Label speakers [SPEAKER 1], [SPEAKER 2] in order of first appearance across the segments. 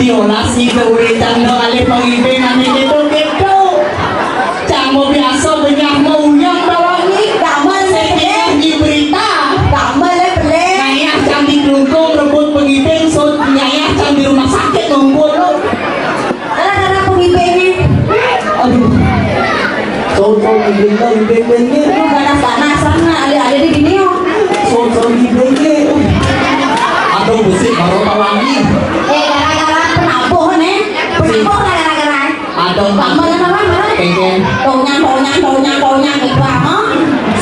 [SPEAKER 1] Violasi keuritan no alih pangibing namin itu gitu. Kamu biasa banyak mauyang bawangi.
[SPEAKER 2] Damal
[SPEAKER 1] Saya di berita.
[SPEAKER 2] damal le.
[SPEAKER 1] Nyayah cang di kelungkung rebut pangibing. So nyayah cang di rumah sakit nunggu lo.
[SPEAKER 2] Ala pengibingnya.
[SPEAKER 1] Aduh. So ibing-ibingnya.
[SPEAKER 2] Lu ganas-ganas sana ada di gini yo.
[SPEAKER 1] So ibingnya. Aduh busik baru tawangi.
[SPEAKER 2] Gara-gara penabuh nih. Penabuh gara-gara.
[SPEAKER 1] Aduh
[SPEAKER 2] Damal apa?
[SPEAKER 1] pengen.
[SPEAKER 2] Taunya gitu ah.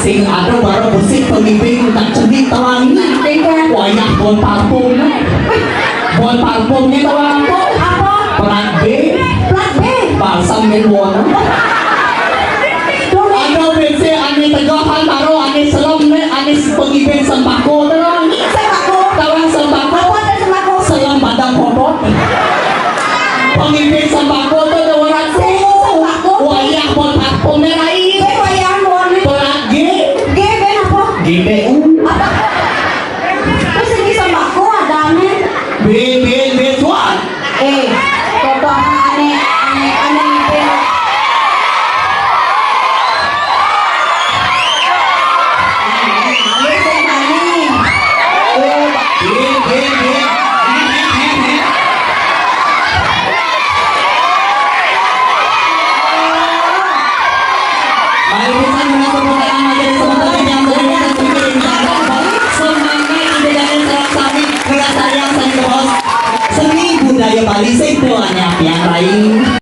[SPEAKER 1] Sing aduh baru busik pangibing tak cedik tawangi.
[SPEAKER 2] Dengan
[SPEAKER 1] Wayah bon parfum. Bon parfumnya tawangi apa?
[SPEAKER 2] apa?
[SPEAKER 1] Plat B.
[SPEAKER 2] Plat B.
[SPEAKER 1] Balsam menwan. Ano bensin ane tegahan taro ane selam ne ane pangibing sembako tawangi.
[SPEAKER 2] Saya aku.
[SPEAKER 1] Bin, tuan.
[SPEAKER 2] Toto aneh ngipin. Alif yang tadi.
[SPEAKER 1] Bin,